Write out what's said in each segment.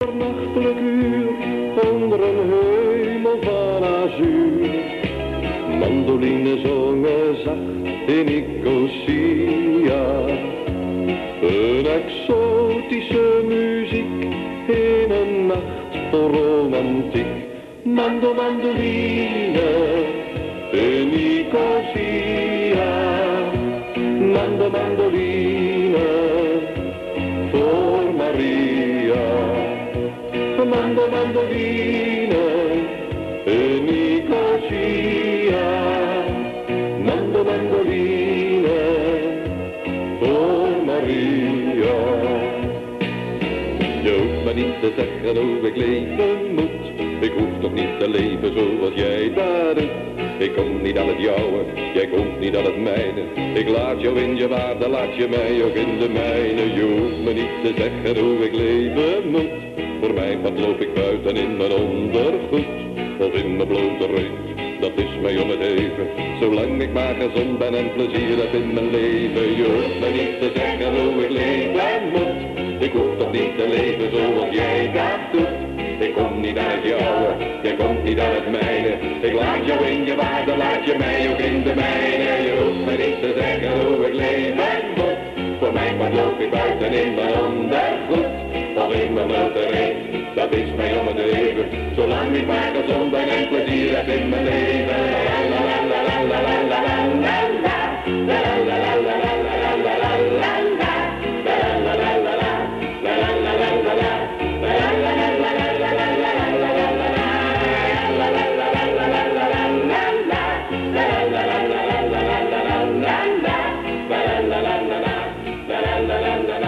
nachtelijk uur onder een hemel van azuur. Mandoline zongen zacht in Nicosia. Een exotische muziek in een nacht vol romantiek. Mandoline in Nicosia. Mandoline voor Maria. Mandoline in Nicosia. Mandoline voor Maria. Je hoeft me niet te zeggen hoe ik leven moet. Ik hoef toch niet te leven zoals jij dat doet. Ik kom niet aan het jouwe, jij komt niet aan het mijne. Ik laat jou in je waarde, laat je mij ook in de mijne. Je hoeft me niet te zeggen hoe ik leven moet. Voor mijn part loop ik buiten in mijn ondergoed of in mijn blote reet, dat is mij om het even. Zolang ik maar gezond ben en plezier heb in mijn leven. Je hoeft me niet te zeggen hoe ik leven moet. Ik hoef toch niet te leven zoals jij dat doet. Ik kom niet uit het jouwe, jij komt niet uit het mijne. Ik laat jou in je waarde, laat je mij ook in de mijne. Je hoeft me niet te zeggen hoe ik leven moet. Voor mijn part loop ik buiten in mijn ondergoed of in mijn blote reet, dat is mij om het even. Zolang ik maar gezond ben en plezier heb in mijn leven. La la la la la la la la la la. La la la la la la la la la la. La la la la la la la la la la la. La la la la la la la la la la la la. La la la la la la la la la la. La la la la la la la la la la la. La la la la la la. La la la la la la. La la la la la.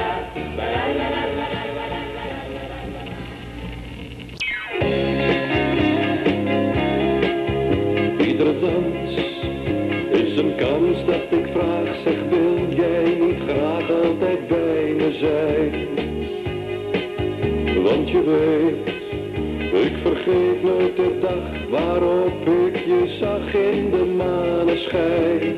Iedere dans is een kans dat ik vraag, zeg wil jij niet graag altijd bij me zijn? Want je weet, ik vergeet nooit de dag waarop ik je zag in de maneschijn.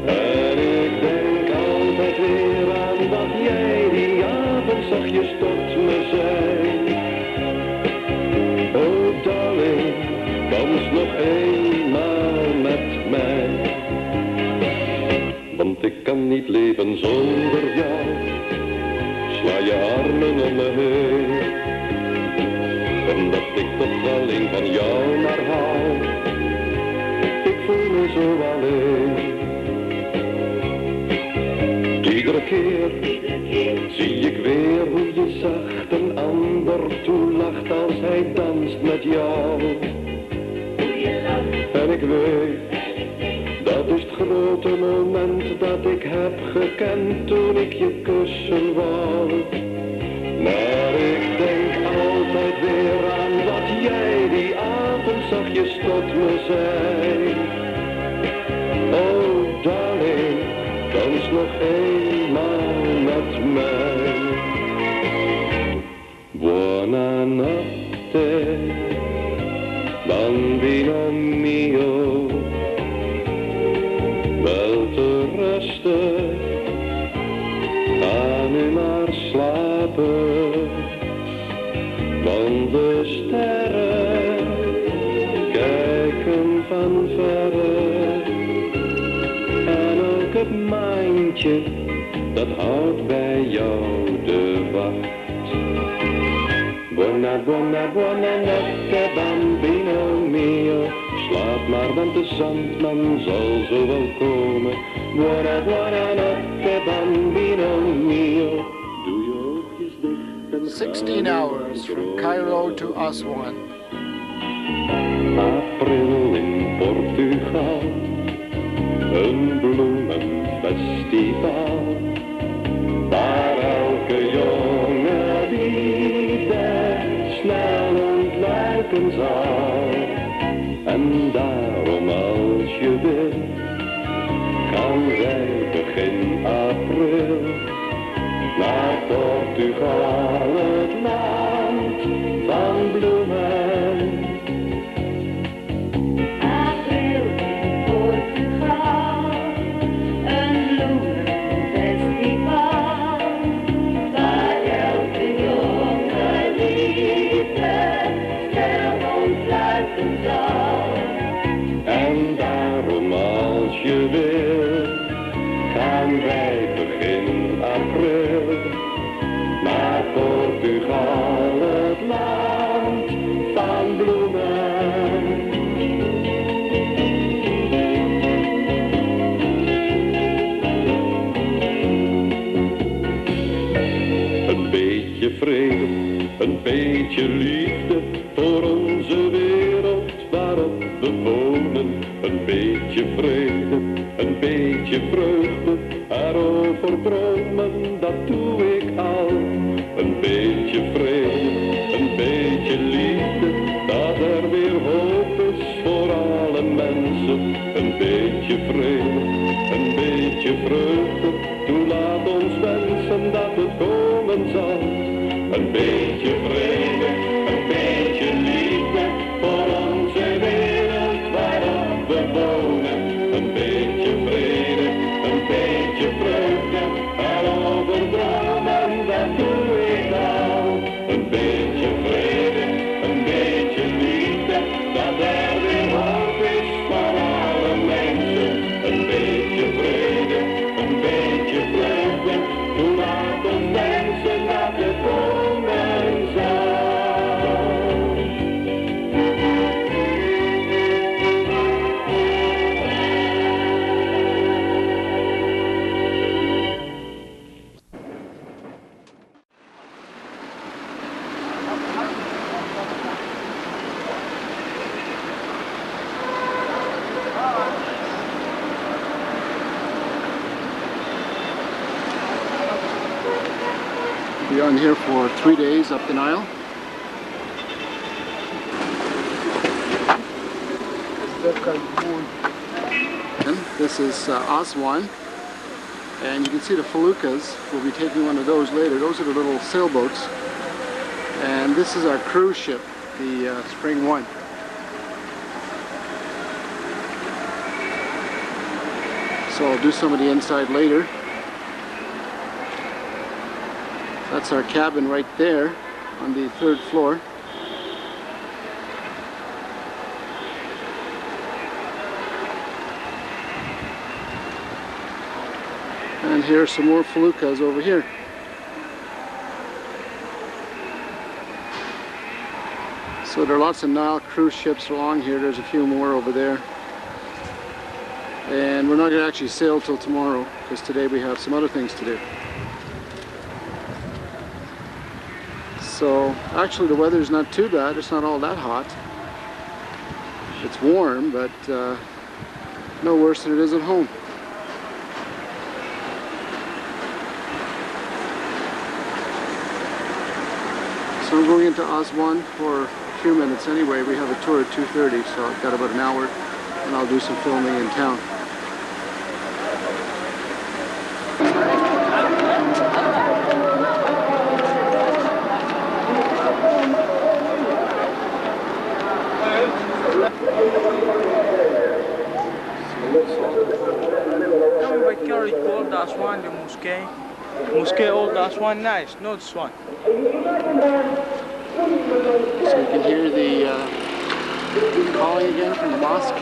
En ik denk altijd weer aan wat jij die avond zachtjes tot me zei. Oh darling, dans nog eenmaal met mij. Want ik kan niet leven zonder jou. Sla je armen om me heen. Omdat ik toch alleen van jou maar hou. Ik voel me zo alleen. Iedere keer zie ik weer hoe je zacht een ander toelacht als hij danst met jou. En ik weet, dat is het grote moment dat ik heb gekend toen ik je kussen wou. Maar ik denk altijd weer aan wat jij die avond zachtjes tot me zei. Oh darling, dans nog eenmaal met mij. Buonanotte, bambino mio, wel te rusten, ga nu maar slapen, want de sterren kijken van verre, en ook het maantje, dat houdt bij jou de wacht. Buonanotte bambino mio, slaap maar want de zandman zal zo wel komen. Buonanotte bambino mio, doe je oogjes dicht en 16 hours from Cairo to Aswan. April in Portugal, een bloemenfestival, waar elke jongen liefde snel ontluiken zal. En daarom als je wil, gaan wij begin april naar Portugal, het land van bloemen. April in Portugal, een bloemenfestival, waar elke jongen liefde ga het land van bloemen. Een beetje vrede, een beetje liefde voor onze wereld waarop we wonen. Een beetje vrede, een beetje vreugde, erover dromen, dat doe ik al. Een beetje vrede, een beetje liefde, dat er weer hoop is voor alle mensen. Een beetje vrede, een beetje vreugde, toen laat ons wensen dat het komen zal. Een beetje vrede, een beetje liefde, voor onze wereld waarop we wonen. Een beetje vrede, een beetje vreugde, erover dromen, dat doe ik al. Een beetje vrede, een beetje liefde, dat er weer hoop is voor alle mensen. Een beetje vrede, een beetje vreugde, toen laat ons wensen dat het komen zal. We'll be on here for 3 days up the Nile. And this is Aswan, and you can see the feluccas. We'll be taking one of those later. Those are the little sailboats, and this is our cruise ship, the Spring One. So I'll do some of the inside later. That's our cabin right there on the 3rd floor. And here are some more feluccas over here. So there are lots of Nile cruise ships along here. There's a few more over there. And we're not going to actually sail till tomorrow, because today we have some other things to do. So actually the weather's not too bad. It's not all that hot. It's warm, but no worse than it is at home. So I'm going into Aswan for a few minutes anyway. We have a tour at 2:30, so I've got about an hour, and I'll do some filming in town. By Cairo Old Aswan, the mosque. Mosque Old Aswan, nice, not Aswan. So you can hear the calling again from the mosque.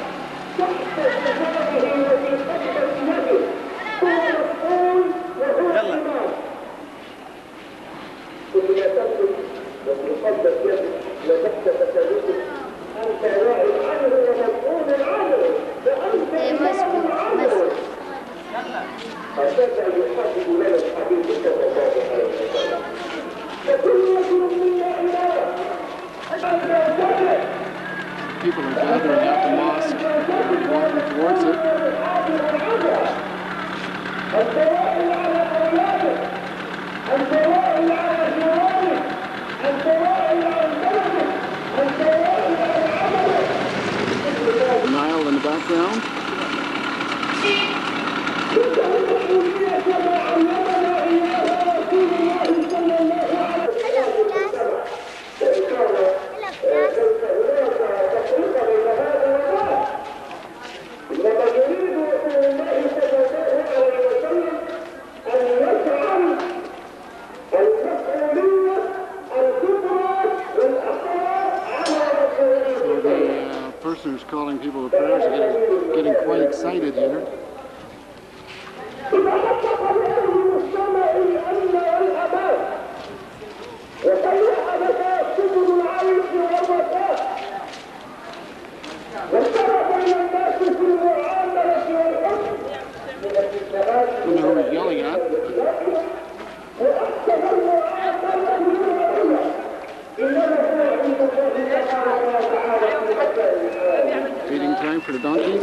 People are gathering at the mosque and walking towards it. The Nile in the background. Who's calling people to prayers are getting quite excited here. for the donkeys.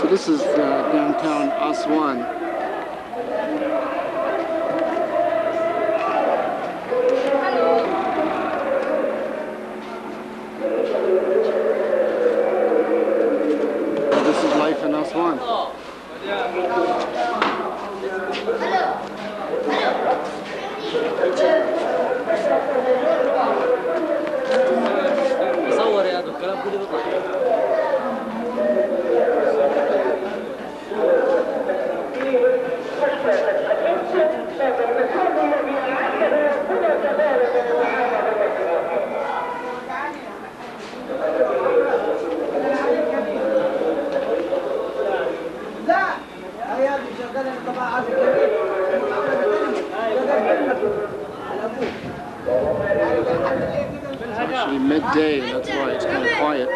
So this is downtown Aswan. This is life in Aswan. It's actually midday, and that's why it's kind of quiet.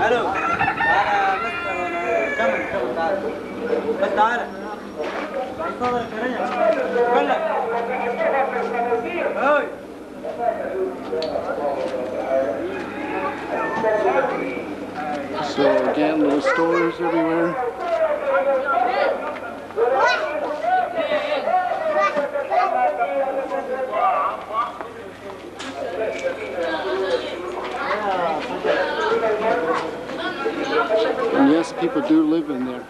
الو كمل تعال بس تعال صور كريم كله هاي So again, little stores everywhere. And yes, people do live in there.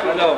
Hello.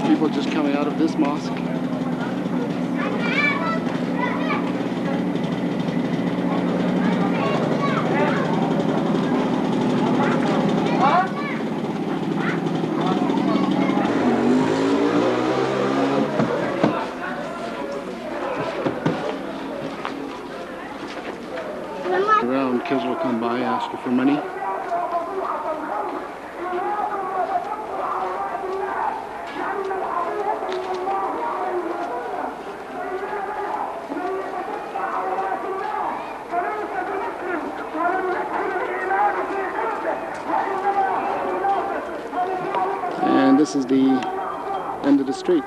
People just coming out of this mosque. Around, kids will come by, ask you for money. And this is the end of the street.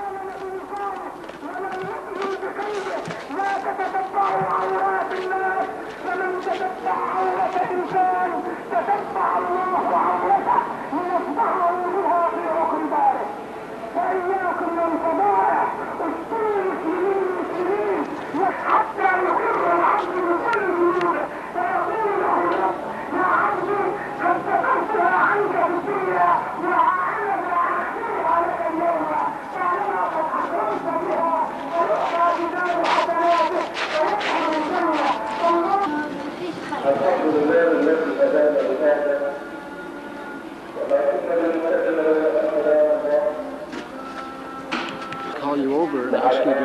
Call you over and ask you to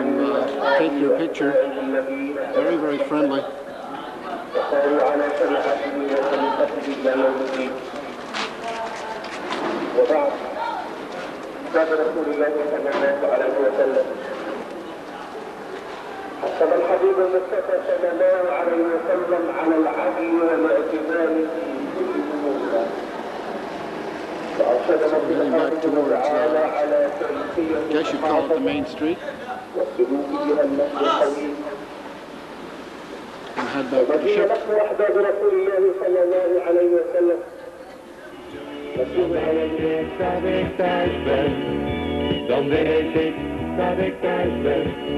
take your picture. Very, very friendly. حسب الحبيب المصطفى صلى الله عليه وسلم على العدل والاعتدال في كل امورنا. So we're heading back towards, I guess you'd call it the main street. And head back to the ship. Dan weet ik dat ik thuis ben.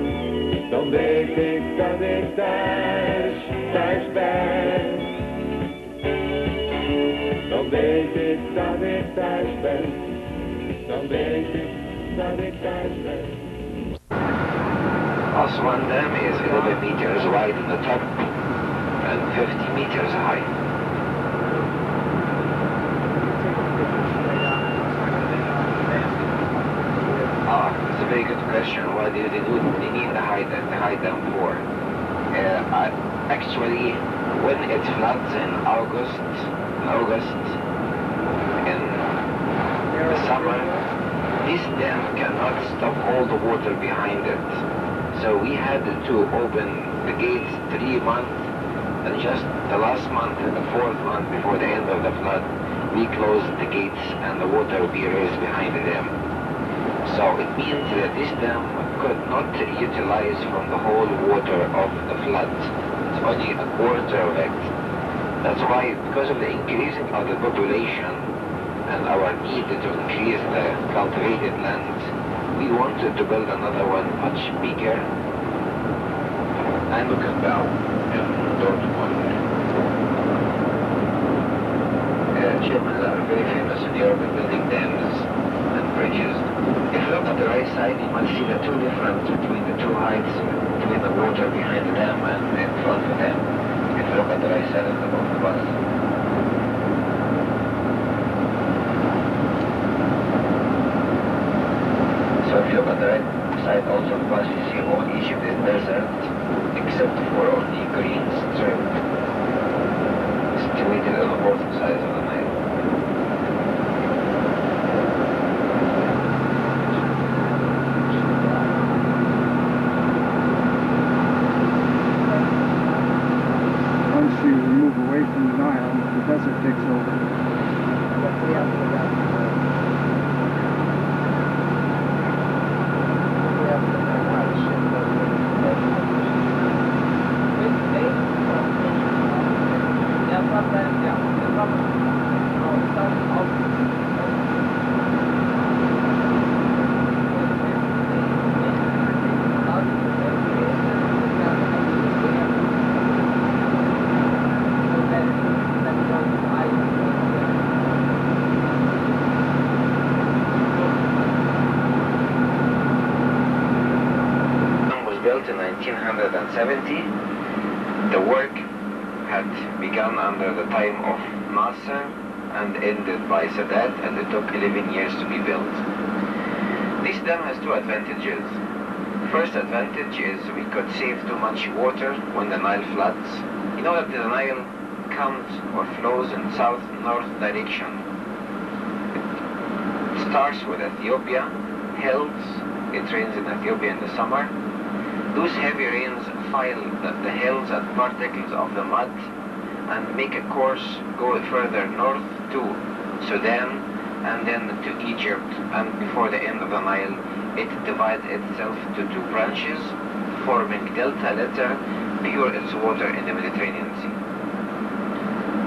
Dan weet ik dat ik thuis ben. Dan weet ik dat ik thuis ben. Dan weet ik dat ik thuis ben. Aswan Dam is 11 meters wide in the top and 50 meters high. It's a very good question. Why do they need the high dam for? Actually, when it floods in August, in the summer, this dam cannot stop all the water behind it. So we had to open the gates 3 months, and just the last month, the 4th month before the end of the flood, we closed the gates and the water will be raised behind the dam. So it means that this dam could not utilize from the whole water of the flood. It's only a quarter of it. That's why, because of the increasing of the population and our need to increase the cultivated land, we wanted to build another one much bigger. And look at now in Dortmund. Germans are very famous in Europe in building dams and bridges. If you look at the right side, you might see the two difference between the two heights, between the water behind the dam and in front of the dam. If you look at the right side of the bus. So if you look at the right side also of the bus, you see all Egypt is desert, except for only green strip situated on both sides of the Nile. Once you move away from the Nile, the desert takes over. Built in 1970. The work had begun under the time of Nasser and ended by Sadat, and it took 11 years to be built. This dam has two advantages. First advantage is we could save too much water when the Nile floods. You know that the Nile comes or flows in south-north direction. It starts with Ethiopia, hills. It rains in Ethiopia in the summer. Those heavy rains file the hills and particles of the mud and make a course go further north to Sudan and then to Egypt, and before the end of the Nile it divides itself to two branches, forming delta later, pure its water in the Mediterranean Sea.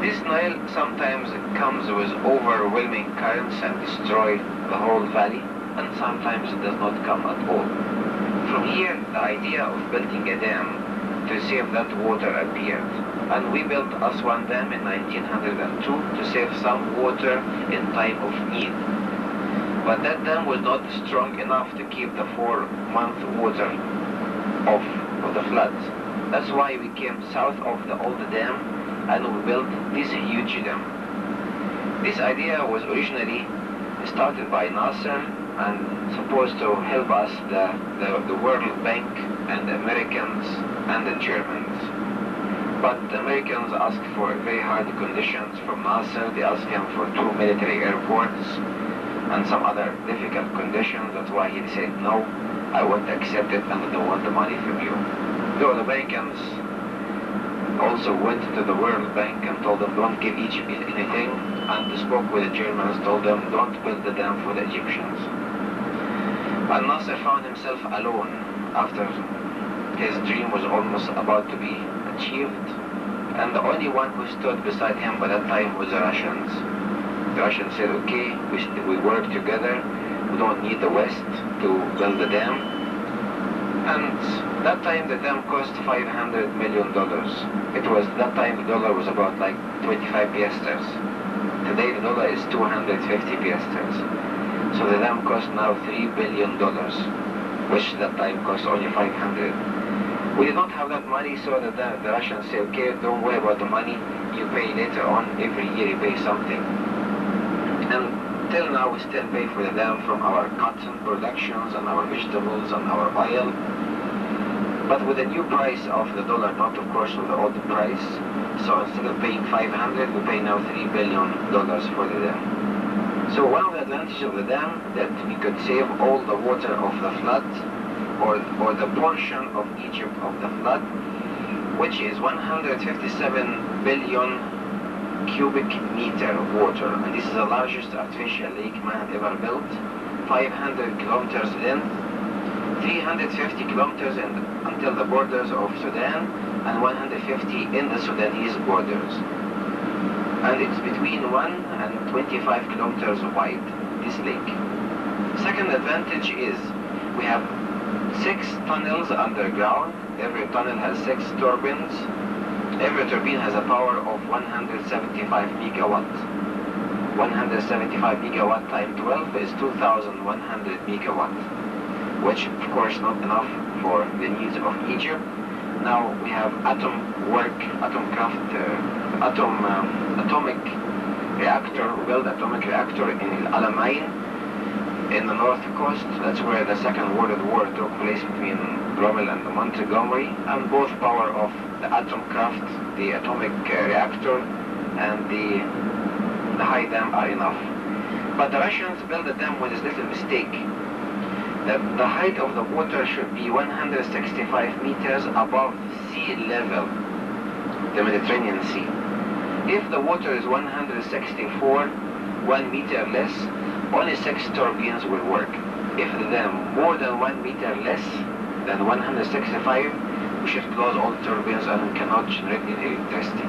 This Nile sometimes comes with overwhelming currents and destroy the whole valley, and sometimes it does not come at all. From here, the idea of building a dam to save that water appeared. And we built Aswan Dam in 1902 to save some water in time of need. But that dam was not strong enough to keep the 4-month water off of the floods. That's why we came south of the old dam and we built this huge dam. This idea was originally started by Nasser and supposed to help us, the World Bank and the Americans and the Germans. But the Americans asked for very hard conditions from Nasser. They asked him for 2 military airports and some other difficult conditions. That's why he said, no, I won't accept it and I don't want the money from you. So the Americans also went to the World Bank and told them, don't give Egypt anything, and spoke with the Germans, told them, don't build the dam for the Egyptians. And Nasser found himself alone after his dream was almost about to be achieved, and the only one who stood beside him by that time was the Russians. The Russians said, okay, we work together, we don't need the West to build the dam. And that time the dam cost $500 million. It was, that time the dollar was about like 25 piastres. Today the dollar is 250 piastres. So the dam cost now $3 billion, which that time cost only 500. We did not have that money, so the Russians say, okay, don't worry about the money, you pay later on, every year you pay something. And till now we still pay for the dam from our cotton productions and our vegetables and our oil. But with the new price of the dollar, not of course with the old price, so instead of paying 500, we pay now $3 billion for the dam. So one of the advantages of the dam, that we could save all the water of the flood, or the portion of Egypt of the flood, which is 157 billion cubic meter of water. And this is the largest artificial lake man had ever built, 500 kilometers length, 350 kilometers until the borders of Sudan, and 150 in the Sudanese borders. And it's between 1 and 25 kilometers wide, this lake. Second advantage is we have 6 tunnels underground. Every tunnel has 6 turbines. Every turbine has a power of 175 megawatts. 175 megawatt times 12 is 2,100 megawatts, which of course not enough for the needs of Egypt. Now we have atomic reactor, build atomic reactor in Al Alamein in the north coast. That's where the Second World War took place between Rommel and Montgomery, and both power of the atomcraft, the atomic reactor, and the high dam are enough. But the Russians built the dam with this little mistake, that the height of the water should be 165 meters above sea level, the Mediterranean Sea. If the water is 164, 1 meter less, only 6 turbines will work. If the dam more than 1 meter less than 165, we should close all turbines and we cannot generate any electricity.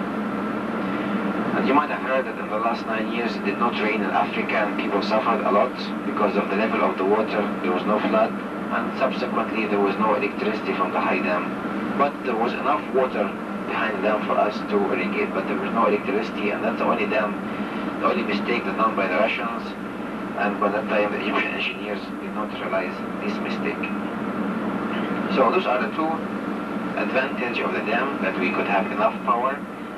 And you might have heard that in the last 9 years it did not rain in Africa and people suffered a lot because of the level of the water. There was no flood, and subsequently there was no electricity from the high dam. But there was enough water behind the dam for us to irrigate, but there was no electricity, and that's the only mistake that done by the Russians. And by that time the Egyptian engineers did not realize this mistake. So those are the 2 advantages of the dam, that we could have enough power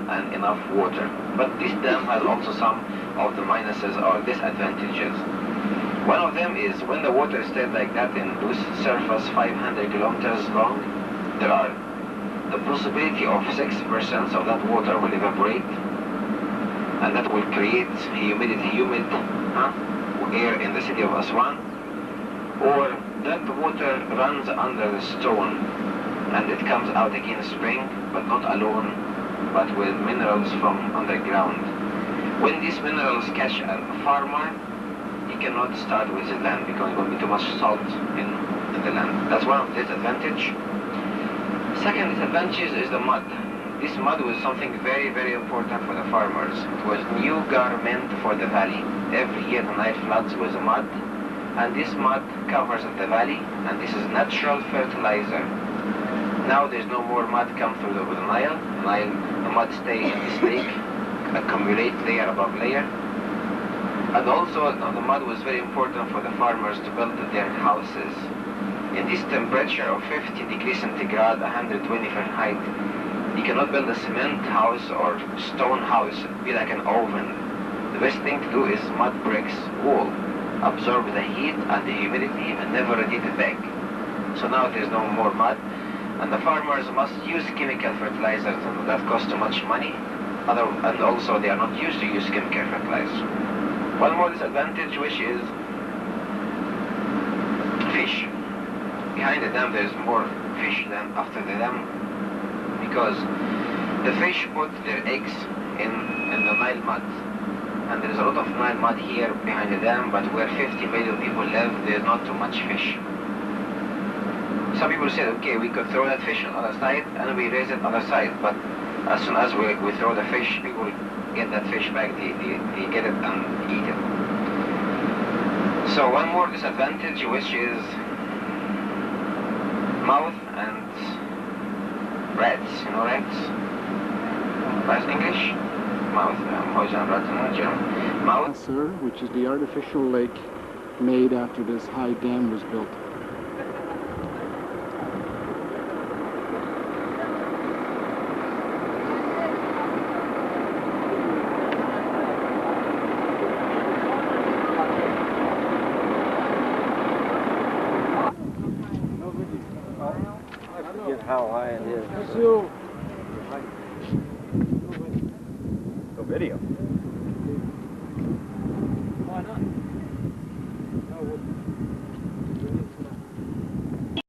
and enough water. But this dam has also some of the minuses or disadvantages. One of them is when the water is stayed like that in loose surface 500 kilometers long, there are the possibility of 6% of that water will evaporate, and that will create humid air in the city of Aswan, or that water runs under the stone and it comes out again spring, but not alone, but with minerals from underground. When these minerals catch a farmer, he cannot start with the land because there will be too much salt in the land. That's one of the disadvantages. Second disadvantage is the mud. This mud was something very, very important for the farmers. It was new garment for the valley. Every year the Nile floods with mud, and this mud covers the valley, and this is natural fertilizer. Now there's no more mud come through the Nile. The mud stay in this lake, accumulate layer above layer. And also the mud was very important for the farmers to build their houses. In this temperature of 50 degrees centigrade, 120 Fahrenheit, you cannot build a cement house or stone house. It'd be like an oven. The best thing to do is mud bricks wall. Absorb the heat and the humidity and never radiate it back. So now there's no more mud. And the farmers must use chemical fertilizers, and that costs too much money. And also they are not used to use chemical fertilizers. One more disadvantage, which is fish. Behind the dam there's more fish than after the dam, because the fish put their eggs in the Nile mud. And there's a lot of Nile mud here behind the dam, but where 50 million people live, there's not too much fish. Some people said, okay, we could throw that fish on the other side and we raise it on the other side, but as soon as we throw the fish, people get that fish back, they get it and eat it. So one more disadvantage, which is mouth and rats, you know rats? Rats English? Mouth, rats in German. Mouth. Sir, which is the artificial lake made after this high dam was built. How high it is. So, No video.